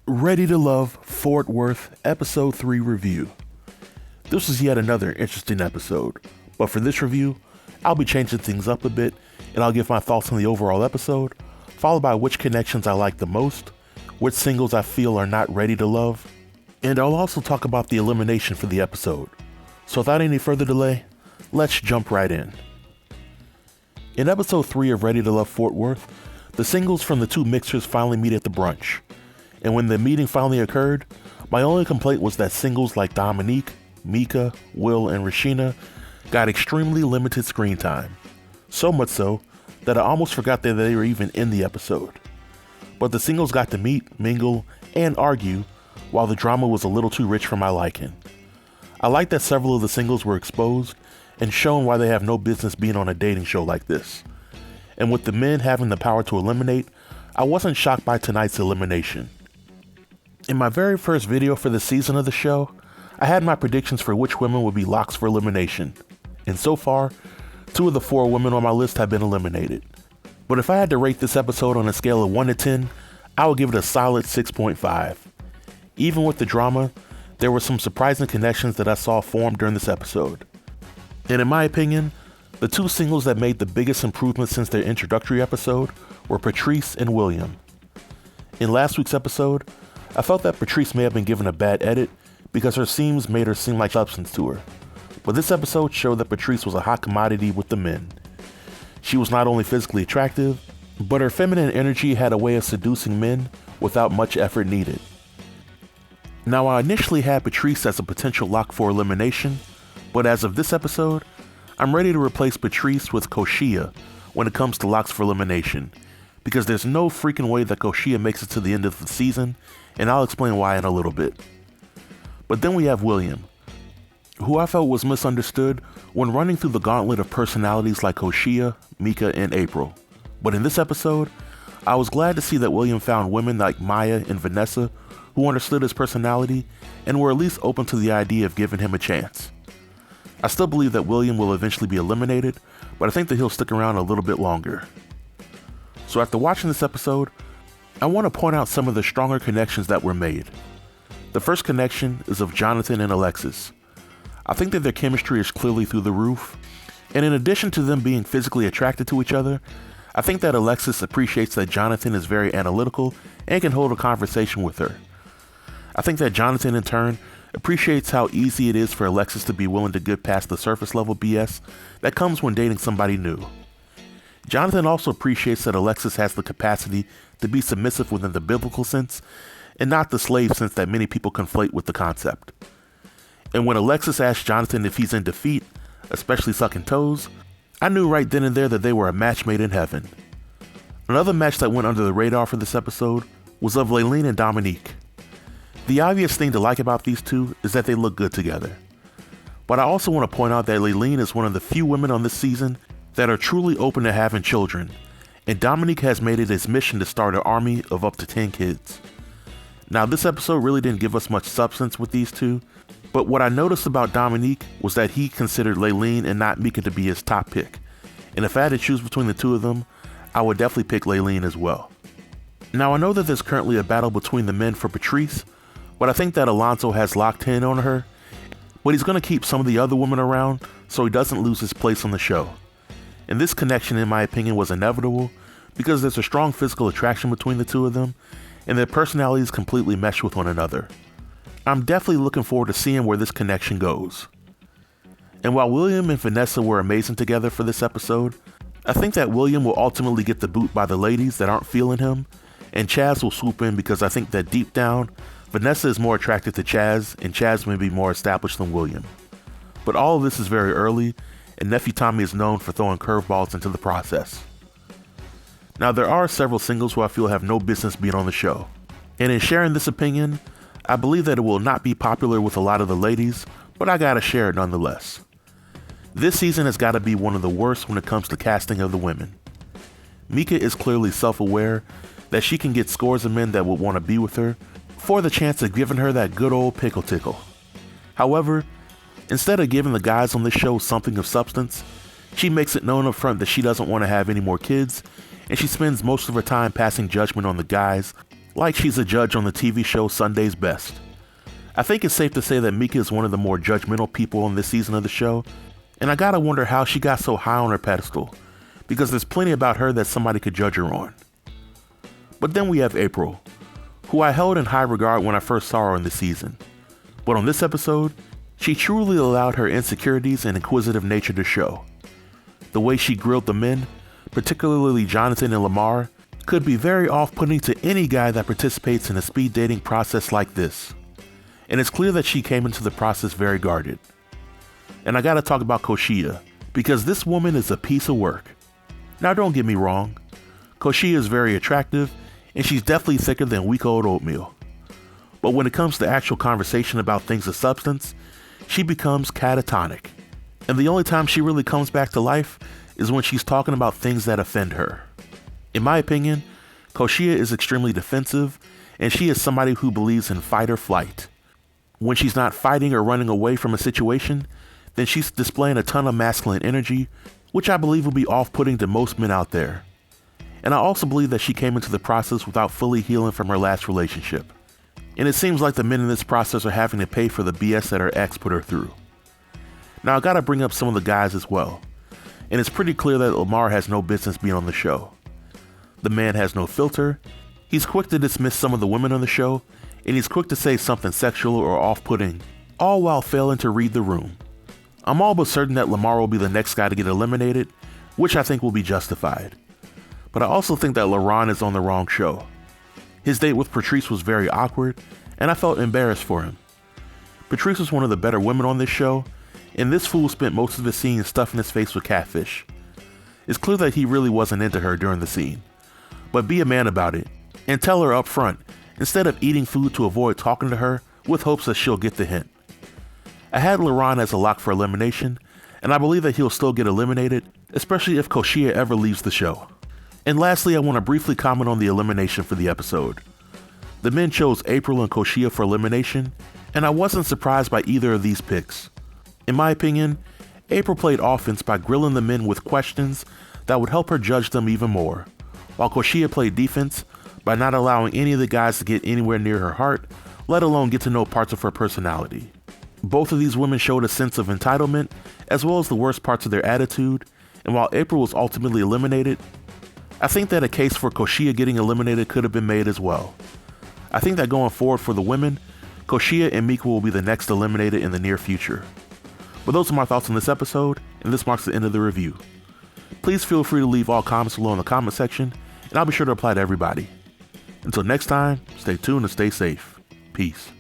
Ready to Love Fort Worth Episode 3 review. This is yet another interesting episode, but for this review, I'll be changing things up a bit, and I'll give my thoughts on the overall episode, followed by which connections I like the most, which singles I feel are not ready to love, and I'll also talk about the elimination for the episode. So without any further delay, let's jump right in. In Episode 3 of Ready to Love Fort Worth, the singles from the two mixers finally meet at the brunch. And when the meeting finally occurred, my only complaint was that singles like Dominique, Mika, Will, and Rashina got extremely limited screen time. So much so that I almost forgot that they were even in the episode. But the singles got to meet, mingle, and argue, while the drama was a little too rich for my liking. I like that several of the singles were exposed and shown why they have no business being on a dating show like this. And with the men having the power to eliminate, I wasn't shocked by tonight's elimination. In my very first video for the season of the show, I had my predictions for which women would be locks for elimination, and so far, 2 of the 4 women on my list have been eliminated. But if I had to rate this episode on a scale of 1 to 10, I would give it a solid 6.5. Even with the drama, there were some surprising connections that I saw form during this episode. And in my opinion, the 2 singles that made the biggest improvement since their introductory episode were Patrice and William. In last week's episode, I felt that Patrice may have been given a bad edit because her seams made her seem like substance to her. But this episode showed that Patrice was a hot commodity with the men. She was not only physically attractive, but her feminine energy had a way of seducing men without much effort needed. Now, I initially had Patrice as a potential lock for elimination, but as of this episode, I'm ready to replace Patrice with Koshia when it comes to locks for elimination, because there's no freaking way that Koshia makes it to the end of the season, and I'll explain why in a little bit. But then we have William, who I felt was misunderstood when running through the gauntlet of personalities like Koshia, Mika, and April. But in this episode, I was glad to see that William found women like Maya and Vanessa who understood his personality and were at least open to the idea of giving him a chance. I still believe that William will eventually be eliminated, but I think that he'll stick around a little bit longer. So after watching this episode, I want to point out some of the stronger connections that were made. The first connection is of Jonathan and Alexis. I think that their chemistry is clearly through the roof, and in addition to them being physically attracted to each other, I think that Alexis appreciates that Jonathan is very analytical and can hold a conversation with her. I think that Jonathan in turn appreciates how easy it is for Alexis to be willing to get past the surface level BS that comes when dating somebody new. Jonathan also appreciates that Alexis has the capacity to be submissive within the biblical sense and not the slave sense that many people conflate with the concept. And when Alexis asked Jonathan if he's in defeat, especially sucking toes, I knew right then and there that they were a match made in heaven. Another match that went under the radar for this episode was of Laylene and Dominique. The obvious thing to like about these two is that they look good together. But I also want to point out that Laylene is one of the few women on this season that are truly open to having children, and Dominique has made it his mission to start an army of up to 10 kids. Now, this episode really didn't give us much substance with these two, but what I noticed about Dominique was that he considered Laylene and not Mika to be his top pick, and if I had to choose between the two of them, I would definitely pick Laylene as well. Now, I know that there's currently a battle between the men for Patrice, but I think that Alonso has locked in on her, but he's going to keep some of the other women around so he doesn't lose his place on the show. And this connection, in my opinion, was inevitable because there's a strong physical attraction between the two of them, and their personalities completely mesh with one another. I'm definitely looking forward to seeing where this connection goes. And while William and Vanessa were amazing together for this episode, I think that William will ultimately get the boot by the ladies that aren't feeling him, and Chaz will swoop in because I think that deep down, Vanessa is more attracted to Chaz, and Chaz may be more established than William. But all of this is very early, and Nephew Tommy is known for throwing curveballs into the process. Now, there are several singles who I feel have no business being on the show, and in sharing this opinion, I believe that it will not be popular with a lot of the ladies, but I gotta share it nonetheless. This season has gotta be one of the worst when it comes to casting of the women. Mika is clearly self-aware that she can get scores of men that would want to be with her for the chance of giving her that good old pickle tickle. However, instead of giving the guys on this show something of substance, she makes it known up front that she doesn't want to have any more kids, and she spends most of her time passing judgment on the guys like she's a judge on the TV show Sunday's Best. I think it's safe to say that Mika is one of the more judgmental people on this season of the show, and I gotta wonder how she got so high on her pedestal, because there's plenty about her that somebody could judge her on. But then we have April, who I held in high regard when I first saw her in the season. But on this episode, she truly allowed her insecurities and inquisitive nature to show. The way she grilled the men, particularly Jonathan and Lamar, could be very off-putting to any guy that participates in a speed dating process like this. And it's clear that she came into the process very guarded. And I gotta talk about Koshia, because this woman is a piece of work. Now don't get me wrong, Koshia is very attractive, and she's definitely thicker than week-old oatmeal. But when it comes to actual conversation about things of substance, she becomes catatonic. And the only time she really comes back to life is when she's talking about things that offend her. In my opinion, Koshia is extremely defensive, and she is somebody who believes in fight or flight. When she's not fighting or running away from a situation, then she's displaying a ton of masculine energy, which I believe will be off-putting to most men out there. And I also believe that she came into the process without fully healing from her last relationship. And it seems like the men in this process are having to pay for the BS that her ex put her through. Now I gotta bring up some of the guys as well. And it's pretty clear that Lamar has no business being on the show. The man has no filter, he's quick to dismiss some of the women on the show, and he's quick to say something sexual or off-putting, all while failing to read the room. I'm all but certain that Lamar will be the next guy to get eliminated, which I think will be justified. But I also think that LaRon is on the wrong show. His date with Patrice was very awkward, and I felt embarrassed for him. Patrice was one of the better women on this show, and this fool spent most of his scene stuffing his face with catfish. It's clear that he really wasn't into her during the scene. But be a man about it, and tell her up front, instead of eating food to avoid talking to her with hopes that she'll get the hint. I had LaRon as a lock for elimination, and I believe that he'll still get eliminated, especially if Koshia ever leaves the show. And lastly, I want to briefly comment on the elimination for the episode. The men chose April and Koshia for elimination, and I wasn't surprised by either of these picks. In my opinion, April played offense by grilling the men with questions that would help her judge them even more, while Koshia played defense by not allowing any of the guys to get anywhere near her heart, let alone get to know parts of her personality. Both of these women showed a sense of entitlement, as well as the worst parts of their attitude, and while April was ultimately eliminated, I think that a case for Koshia getting eliminated could have been made as well. I think that going forward for the women, Koshia and Mika will be the next eliminated in the near future. But those are my thoughts on this episode, and this marks the end of the review. Please feel free to leave all comments below in the comment section, and I'll be sure to reply to everybody. Until next time, stay tuned and stay safe. Peace.